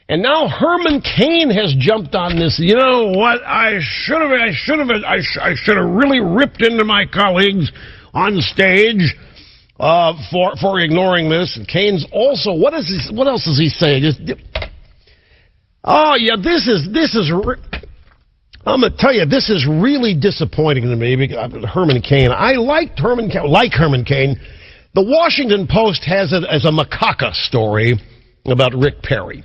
And now Herman Cain has jumped on this. You know what? I should have really ripped into my colleagues on stage for ignoring this. And Cain's also, what else is he saying? Oh yeah, this is. I'm going to tell you, this is really disappointing to me. Because Herman Cain, I liked Herman Cain. The Washington Post has it as a macaca story about Rick Perry.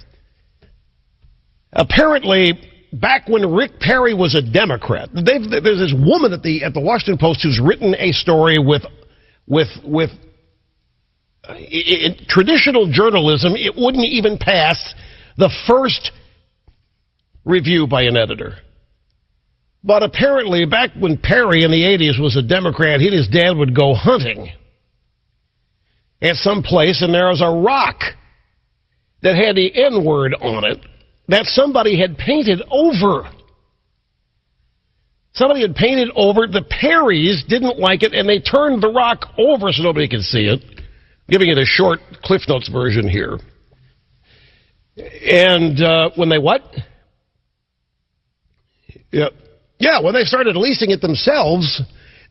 Apparently, back when Rick Perry was a Democrat, there's this woman at the Washington Post who's written a story with in traditional journalism, it wouldn't even pass the first review by an editor. But apparently, back when Perry in the 80s was a Democrat, he and his dad would go hunting at some place, and there was a rock that had the N-word on it that somebody had painted over. Somebody had painted over. The Perrys didn't like it, and they turned the rock over so nobody could see it. Giving it a short Cliff Notes version here. And when they what? Yeah, when they started leasing it themselves,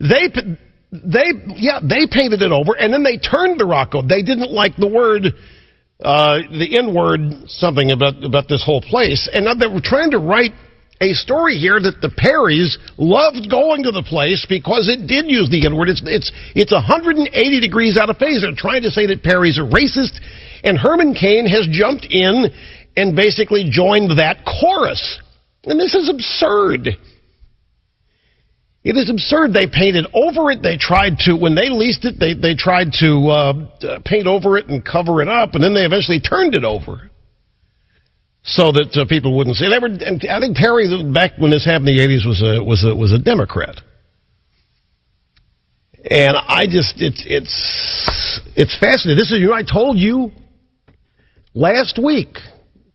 they painted it over, and then they turned the rock over. They didn't like the word, the N-word, something about this whole place. And now they were trying to write a story here that the Perrys loved going to the place because it did use the N-word. It's 180 degrees out of phase. They're trying to say that Perry's are racist, and Herman Cain has jumped in and basically joined that chorus. And this is absurd. It is absurd. They painted over it. They tried to, when they leased it, they tried to paint over it and cover it up, and then they eventually turned it over so that people wouldn't see. And I think Perry, back when this happened in the 80s, was a Democrat. And I just, it's fascinating. This is, I told you last week,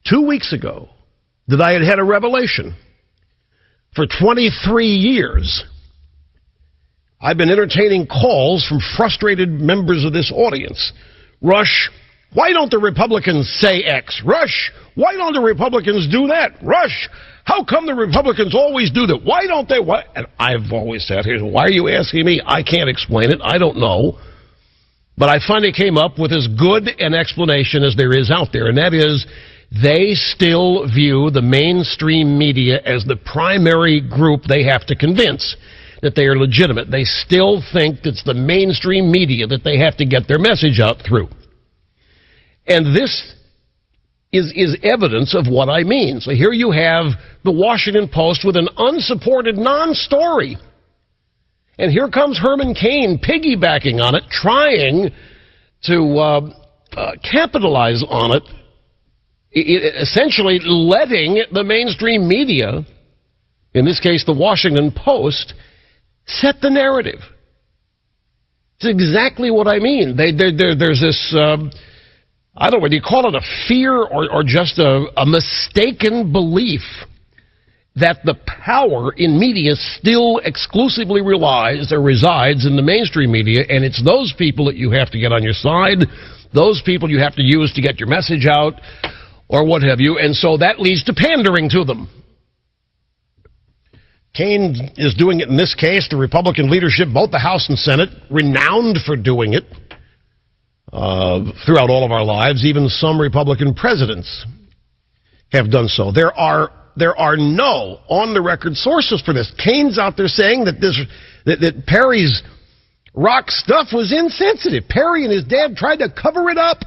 2 weeks ago, that I had a revelation. For 23 years, I've been entertaining calls from frustrated members of this audience. Rush, why don't the Republicans say X? Rush, why don't the Republicans do that? Rush, how come the Republicans always do that? Why don't they? What? And I've always said, why are you asking me? I can't explain it. I don't know. But I finally came up with as good an explanation as there is out there, and that is they still view the mainstream media as the primary group they have to convince that they are legitimate. They still think it's the mainstream media that they have to get their message out through. And this is evidence of what I mean. So here you have the Washington Post with an unsupported non-story. And here comes Herman Cain piggybacking on it, trying to capitalize on it, essentially letting the mainstream media, in this case the Washington Post, set the narrative. It's exactly what I mean. There's this, I don't know whether you call it a fear or just a mistaken belief that the power in media still exclusively resides in the mainstream media, and it's those people that you have to get on your side, those people you have to use to get your message out, or what have you, and so that leads to pandering to them. Cain is doing it in this case. The Republican leadership, both the House and Senate, renowned for doing it throughout all of our lives. Even some Republican presidents have done so. There are no on-the-record sources for this. Cain's out there saying that Perry's rock stuff was insensitive. Perry and his dad tried to cover it up.